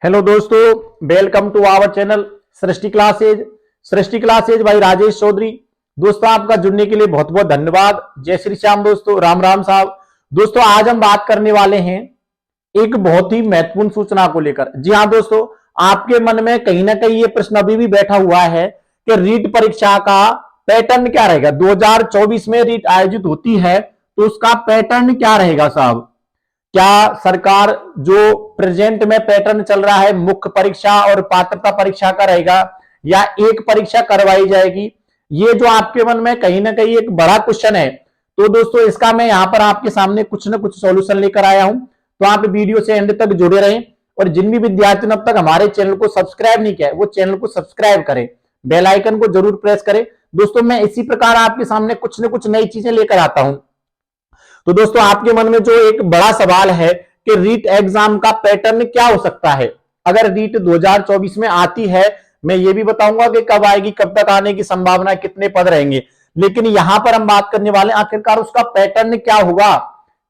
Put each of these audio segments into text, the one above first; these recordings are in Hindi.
हेलो दोस्तों, welcome to our channel Srishti classes. Srishti classes भाई राजेश चौधरी। दोस्तों आपका जुड़ने के लिए बहुत बहुत धन्यवाद। जय श्री श्याम दोस्तों, राम राम साहब। दोस्तों आज हम बात करने वाले हैं एक बहुत ही महत्वपूर्ण सूचना को लेकर। जी हाँ दोस्तों, आपके मन में कहीं ना कहीं ये प्रश्न अभी भी बैठा हुआ है कि रीट परीक्षा का पैटर्न क्या रहेगा। 2024 में रीट आयोजित होती है तो उसका पैटर्न क्या रहेगा साहब। क्या सरकार जो प्रेजेंट में पैटर्न चल रहा है मुख्य परीक्षा और पात्रता परीक्षा का रहेगा या एक परीक्षा करवाई जाएगी। ये जो आपके मन में कहीं ना कहीं एक बड़ा क्वेश्चन है, तो दोस्तों इसका मैं यहां पर आपके सामने कुछ ना कुछ सॉल्यूशन लेकर आया हूं। तो आप वीडियो से एंड तक जुड़े रहें और जिन भी विद्यार्थियों ने अब तक हमारे चैनल को सब्सक्राइब नहीं किया है वो चैनल को सब्सक्राइब करें, बेल आइकन को जरूर प्रेस करें। दोस्तों मैं इसी प्रकार आपके सामने कुछ ना कुछ नई चीजें लेकर आता हूं। तो दोस्तों आपके मन में जो एक बड़ा सवाल है कि रीट एग्जाम का पैटर्न क्या हो सकता है। अगर रीट 2024 में आती है, मैं ये भी बताऊंगा कि कब आएगी, कब तक आने की संभावना, कितने पद रहेंगे, लेकिन यहां पर हम बात करने वाले आखिरकार उसका पैटर्न क्या होगा,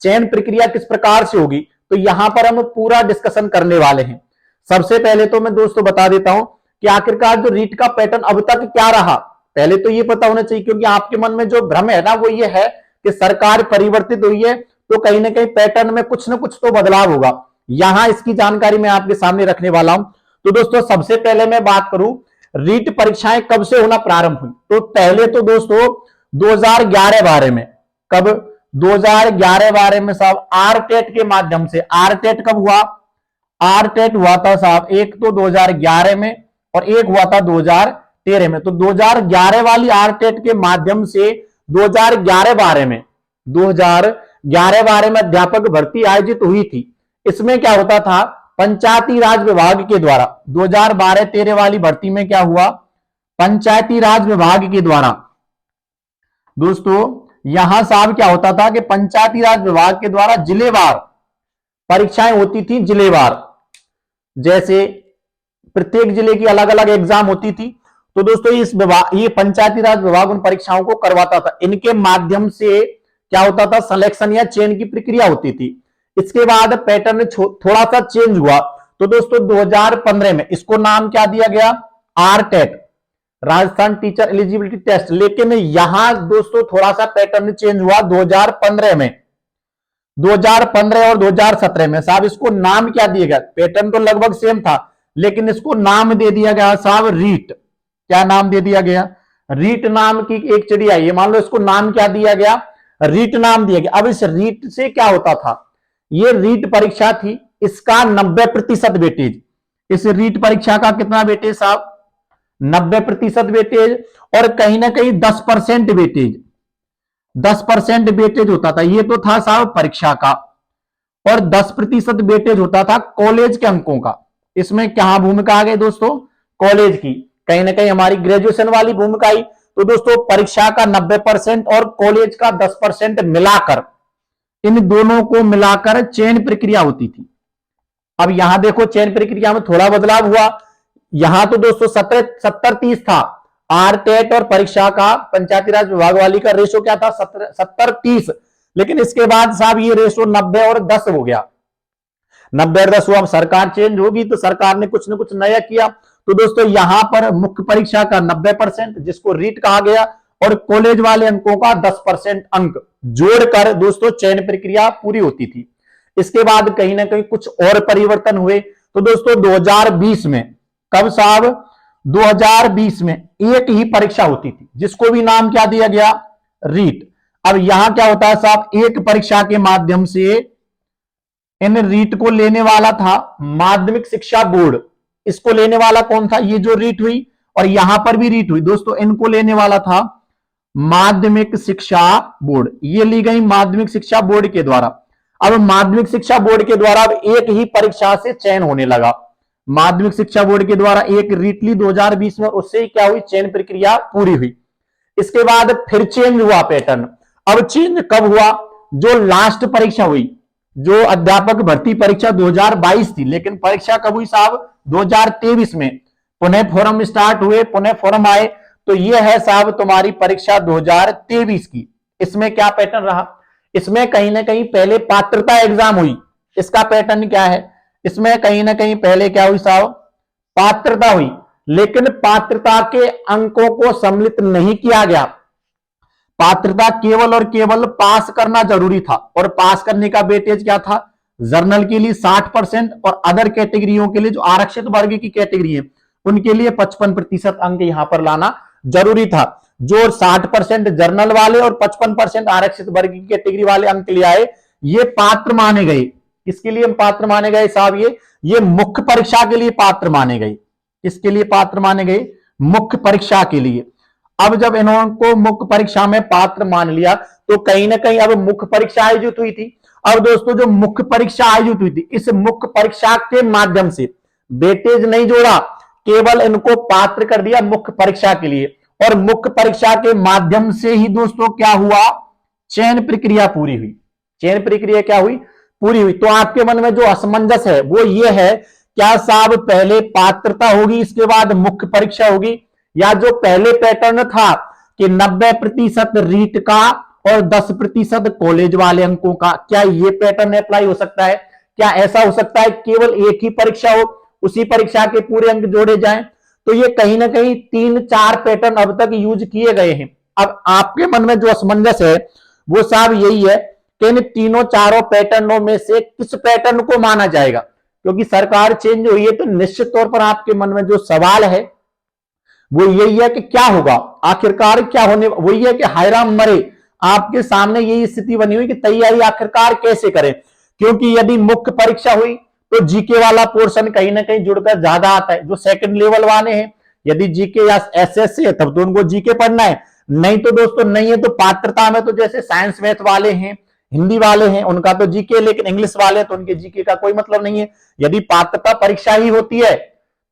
चयन प्रक्रिया किस प्रकार से होगी। तो यहां पर हम पूरा डिस्कशन करने वाले हैं। सबसे पहले तो मैं दोस्तों बता देता हूं कि आखिरकार जो रीट का पैटर्न अब तक क्या रहा, पहले तो ये पता होना चाहिए, क्योंकि आपके मन में जो भ्रम है ना वो ये है कि सरकार परिवर्तित हुई है तो कहीं ना कहीं पैटर्न में कुछ ना कुछ तो बदलाव होगा। यहां इसकी जानकारी मैं आपके सामने रखने वाला हूं। तो दोस्तों सबसे पहले मैं बात करूं रीट परीक्षाएं कब से होना प्रारंभ हुई, तो पहले तो दोस्तों 2011-12 में, कब 2011-12 में साहब आरटेट के माध्यम से। आरटेट कब हुआ, आरटेट हुआ था साहब एक तो 2011 में और एक हुआ था 2013 में। तो 2011 वाली आरटेट के माध्यम से 2011-12 में अध्यापक भर्ती आयोजित हुई थी। इसमें क्या होता था, पंचायती राज विभाग के द्वारा 2012-13 वाली भर्ती में क्या हुआ, पंचायती राज विभाग के द्वारा दोस्तों यहां साहब क्या होता था कि पंचायती राज विभाग के द्वारा जिलेवार परीक्षाएं होती थी। जिलेवार जैसे प्रत्येक जिले की अलग अलग एग्जाम होती थी। तो दोस्तों इस विभाग, ये पंचायती राज विभाग उन परीक्षाओं को करवाता था। इनके माध्यम से क्या होता था, सिलेक्शन या चयन की प्रक्रिया होती थी। इसके बाद पैटर्न थोड़ा सा चेंज हुआ। तो दोस्तों 2015 में इसको नाम क्या दिया गया, आरटेट, राजस्थान टीचर एलिजिबिलिटी टेस्ट। लेकिन यहां दोस्तों थोड़ा सा पैटर्न चेंज हुआ 2015 में। 2015 और 2017 में साहब इसको नाम क्या दिया गया, पैटर्न तो लगभग सेम था लेकिन इसको नाम दे दिया गया साहब रीट। क्या नाम दे दिया गया, रीट नाम की एक चिड़िया है, मान लो इसको नाम क्या दिया गया, रीट नाम दिया गया। अब इस रीट से क्या होता था, ये रीट परीक्षा थी, इसका 90% वेटेज, इस रीट परीक्षा का कितना वेटेज साहब, 90% वेटेज, और कहीं ना कहीं 10% वेटेज, 10% वेटेज होता था। ये तो था साहब परीक्षा का, और 10% वेटेज होता था कॉलेज के अंकों का। इसमें क्या भूमिका आ गई दोस्तों, कॉलेज की, कहीं ना कहीं हमारी ग्रेजुएशन वाली भूमिका आई। तो दोस्तों परीक्षा का 90% और कॉलेज का 10% मिलाकर, इन दोनों को मिलाकर चयन प्रक्रिया होती थी। अब यहां देखो चयन प्रक्रिया में थोड़ा बदलाव हुआ। यहां तो दोस्तों 70-30 था, आरटेट और परीक्षा का पंचायती राज विभाग वाली का रेशो क्या था, 70-30। लेकिन इसके बाद साहब ये रेशो 90 और 10 हो गया, 90 और 10 हुआ। अब सरकार चेंज होगी तो सरकार ने कुछ ना कुछ नया किया। तो दोस्तों यहां पर मुख्य परीक्षा का 90% जिसको रीट कहा गया और कॉलेज वाले अंकों का 10% अंक जोड़कर दोस्तों चयन प्रक्रिया पूरी होती थी। इसके बाद कहीं ना कहीं कुछ और परिवर्तन हुए। तो दोस्तों 2020 में, कब साहब, 2020 में एक ही परीक्षा होती थी जिसको भी नाम क्या दिया गया, रीट। अब यहां क्या होता है साहब, एक परीक्षा के माध्यम से इन रीट को लेने वाला था माध्यमिक शिक्षा बोर्ड। इसको लेने वाला कौन था, ये जो रीट हुई और यहां पर भी रीट हुई दोस्तों, इनको लेने वाला था माध्यमिक शिक्षा बोर्ड। ये ली गई माध्यमिक शिक्षा बोर्ड के द्वारा। अब माध्यमिक शिक्षा बोर्ड के द्वारा अब एक ही परीक्षा से चयन होने लगा। माध्यमिक शिक्षा बोर्ड के द्वारा एक रीट ली 2020 में, उससे ही क्या हुई, चयन प्रक्रिया पूरी हुई। इसके बाद फिर चेंज हुआ पैटर्न। अब चेंज कब हुआ, जो लास्ट परीक्षा हुई, जो अध्यापक भर्ती परीक्षा 2022 थी, लेकिन परीक्षा कब हुई साहब, 2023 में पुनः फॉर्म स्टार्ट हुए, पुनः फॉर्म आए। तो ये है साहब तुम्हारी परीक्षा 2023 की। इसमें क्या पैटर्न रहा, इसमें कहीं ना कहीं पहले पात्रता एग्जाम हुई। इसका पैटर्न क्या है, इसमें कहीं ना कहीं पहले क्या हुई साहब, पात्रता हुई, लेकिन पात्रता के अंकों को सम्मिलित नहीं किया गया। पात्रता केवल और केवल पास करना जरूरी था, और पास करने का वेटेज क्या था, जर्नल के लिए 60% और अदर कैटेगरियों के लिए जो आरक्षित वर्ग की कैटेगरी है उनके लिए 55% अंक यहां पर लाना जरूरी था। जो 60% जर्नल वाले और 55% आरक्षित वर्ग की कैटेगरी वाले अंक ले आए, ये पात्र माने गए। किसके लिए पात्र माने गए साहब, ये मुख्य परीक्षा के लिए पात्र माने गए। किसके लिए पात्र माने गए, मुख्य परीक्षा के लिए। अब जब इन्होंने मुख्य परीक्षा में पात्र मान लिया तो कहीं ना कहीं अब मुख्य परीक्षा आयोजित हुई थी। अब दोस्तों जो मुख्य परीक्षा आयोजित हुई थी, इस मुख्य परीक्षा के माध्यम से वेटेज नहीं जोड़ा, केवल इनको पात्र कर दिया मुख्य परीक्षा के लिए, और मुख्य परीक्षा के माध्यम से ही दोस्तों क्या हुआ, चयन प्रक्रिया पूरी हुई। चयन प्रक्रिया क्या हुई, पूरी हुई। तो आपके मन में जो असमंजस है वो ये है, क्या साहब पहले पात्रता होगी इसके बाद मुख्य परीक्षा होगी, या जो पहले पैटर्न था कि 90% रीट का और 10% कॉलेज वाले अंकों का, क्या ये पैटर्न अप्लाई हो सकता है? क्या ऐसा हो सकता है केवल एक ही परीक्षा हो, उसी परीक्षा के पूरे अंक जोड़े जाएं? तो ये कहीं ना कहीं 3-4 पैटर्न अब तक यूज किए गए हैं। अब आपके मन में जो असमंजस है वो साहब यही है कि इन तीनों चारों पैटर्नों में से किस पैटर्न को माना जाएगा, क्योंकि सरकार चेंज हुई है तो निश्चित तौर पर आपके मन में जो सवाल है वो यही है कि क्या होगा, आखिरकार क्या होने, वही है कि हायराम मरे। आपके सामने यही स्थिति बनी हुई कि तैयारी आखिरकार कैसे करें, क्योंकि यदि मुख्य परीक्षा हुई तो जीके वाला पोर्शन कहीं ना कहीं जुड़कर ज्यादा आता है। जो सेकंड लेवल वाले हैं, यदि जीके या एसएससी है तब तो उनको जीके पढ़ना है, नहीं तो दोस्तों नहीं है तो पात्रता में तो जैसे साइंस मैथ वाले हैं, हिंदी वाले हैं, उनका तो जीके, लेकिन इंग्लिश वाले तो उनके जीके का कोई मतलब नहीं है। यदि पात्रता परीक्षा ही होती है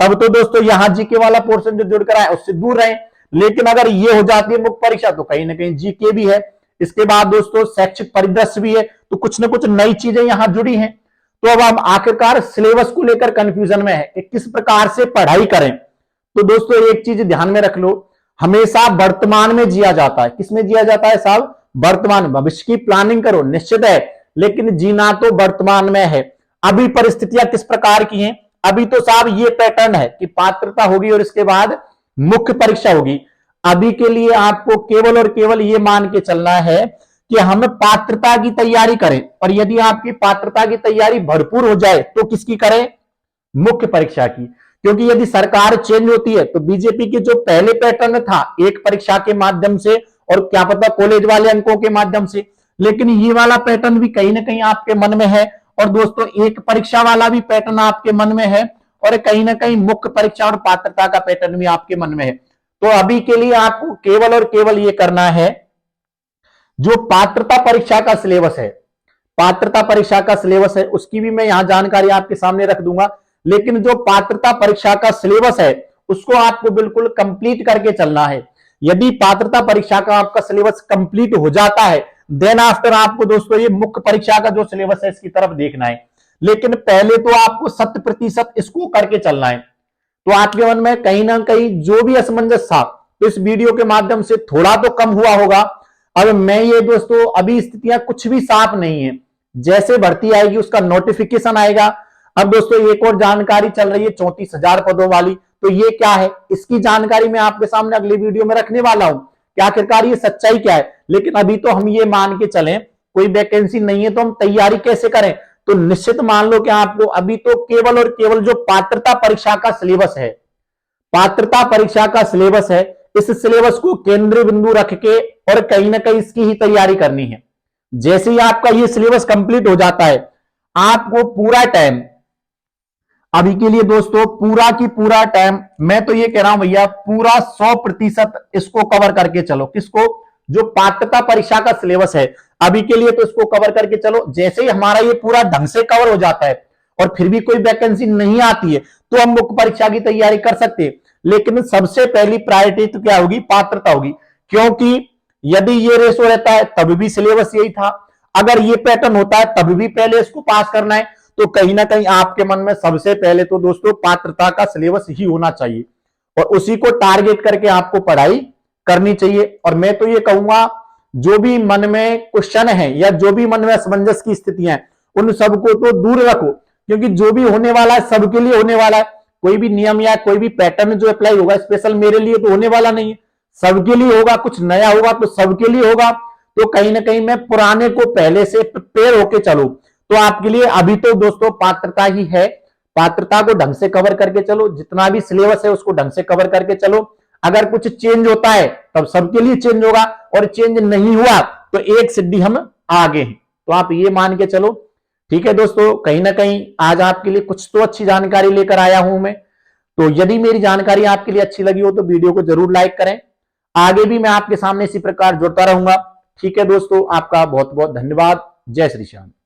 तब तो दोस्तों यहां जीके वाला पोर्शन जो जुड़कर आए उससे दूर रहे, लेकिन अगर ये हो जाती है मुख्य परीक्षा तो कहीं ना कहीं जीके भी है, इसके बाद दोस्तों शैक्षिक परिदृश्य भी है, तो कुछ ना कुछ नई चीजें यहां जुड़ी हैं। तो अब हम आखिरकार सिलेबस को लेकर कंफ्यूजन में है कि किस प्रकार से पढ़ाई करें। तो दोस्तों एक चीज ध्यान में रख लो, हमेशा वर्तमान में जिया जाता है। किसमें जिया जाता है साहब, वर्तमान। भविष्य की प्लानिंग करो निश्चित है, लेकिन जीना तो वर्तमान में है। अभी परिस्थितियां किस प्रकार की हैं, अभी तो साहब ये पैटर्न है कि पात्रता होगी और इसके बाद मुख्य परीक्षा होगी। अभी के लिए आपको केवल और केवल ये मान के चलना है कि हम पात्रता की तैयारी करें, और यदि आपकी पात्रता की तैयारी भरपूर हो जाए तो किसकी करें, मुख्य परीक्षा की। क्योंकि यदि सरकार चेंज होती है तो बीजेपी के जो पहले पैटर्न था एक परीक्षा के माध्यम से और क्या पता कॉलेज वाले अंकों के माध्यम से, लेकिन ये वाला पैटर्न भी कहीं ना कहीं आपके मन में है, और दोस्तों एक परीक्षा वाला भी पैटर्न आपके मन में है, और कहीं ना कहीं मुख्य परीक्षा और पात्रता का पैटर्न भी आपके मन में है। तो अभी के लिए आपको केवल और केवल ये करना है, जो पात्रता परीक्षा का सिलेबस है, पात्रता परीक्षा का सिलेबस है उसकी भी मैं यहां जानकारी आपके सामने रख दूंगा, लेकिन जो पात्रता परीक्षा का सिलेबस है उसको आपको बिल्कुल कंप्लीट करके चलना है। यदि पात्रता परीक्षा का आपका सिलेबस कंप्लीट हो जाता है देन आफ्टर आपको दोस्तों ये मुख्य परीक्षा का जो सिलेबस है इसकी तरफ देखना है, लेकिन पहले तो आपको 100% इसको करके चलना है। तो आपके मन में कहीं ना कहीं जो भी असमंजस था तो इस वीडियो के माध्यम से थोड़ा तो कम हुआ होगा। अब मैं ये दोस्तों अभी स्थितियां कुछ भी साफ नहीं है, जैसे भर्ती आएगी उसका नोटिफिकेशन आएगा। अब दोस्तों एक और जानकारी चल रही है 34,000 पदों वाली, तो ये क्या है इसकी जानकारी मैं आपके सामने अगले वीडियो में रखने वाला हूं कि आखिरकार ये सच्चाई क्या है। लेकिन अभी तो हम ये मान के चलें कोई वैकेंसी नहीं है तो हम तैयारी कैसे करें, तो निश्चित मान लो कि आपको अभी तो केवल और केवल जो पात्रता परीक्षा का सिलेबस है, पात्रता परीक्षा का सिलेबस है, इस सिलेबस को केंद्रीय बिंदु रख के और कहीं ना कहीं इसकी ही तैयारी करनी है। जैसे ही आपका ये सिलेबस कंप्लीट हो जाता है आपको पूरा टाइम, अभी के लिए दोस्तों पूरा की पूरा टाइम मैं तो ये कह रहा हूं भैया पूरा 100% इसको कवर करके चलो। किसको, जो पात्रता परीक्षा का सिलेबस है अभी के लिए तो इसको कवर करके चलो। जैसे ही हमारा ये पूरा ढंग से कवर हो जाता है और फिर भी कोई वैकेंसी नहीं आती है तो हम मुख्य परीक्षा की तैयारी कर सकते हैं, लेकिन सबसे पहली प्रायोरिटी तो क्या होगी, पात्रता होगी। क्योंकि यदि ये रेशो रहता है तब भी सिलेबस यही था, अगर ये पैटर्न होता है तब भी पहले इसको पास करना है, तो कहीं ना कहीं आपके मन में सबसे पहले तो दोस्तों पात्रता का सिलेबस ही होना चाहिए और उसी को टारगेट करके आपको पढ़ाई करनी चाहिए। और मैं तो ये कहूंगा जो भी मन में क्वेश्चन है या जो भी मन में असमंजस की स्थितियां हैं उन सबको तो दूर रखो, क्योंकि जो भी होने वाला है सबके लिए होने वाला है। कोई भी नियम या कोई भी पैटर्न जो अप्लाई होगा स्पेशल मेरे लिए तो होने वाला नहीं है, सबके लिए होगा। कुछ नया होगा तो सबके लिए होगा। तो कहीं ना कहीं मैं पुराने को पहले से प्रिपेयर होके चलूं। तो आपके लिए अभी तो दोस्तों पात्रता ही है, पात्रता को ढंग से कवर करके चलो, जितना भी सिलेबस है उसको ढंग से कवर करके चलो। अगर कुछ चेंज होता है तब सबके लिए चेंज होगा, और चेंज नहीं हुआ तो एक सीढ़ी हम आगे हैं। तो आप ये मान के चलो। ठीक है दोस्तों, कहीं ना कहीं आज आपके लिए कुछ तो अच्छी जानकारी लेकर आया हूं मैं। तो यदि मेरी जानकारी आपके लिए अच्छी लगी हो तो वीडियो को जरूर लाइक करें। आगे भी मैं आपके सामने इसी प्रकार जुड़ता रहूंगा। ठीक है दोस्तों, आपका बहुत बहुत धन्यवाद। जय श्री श्याम।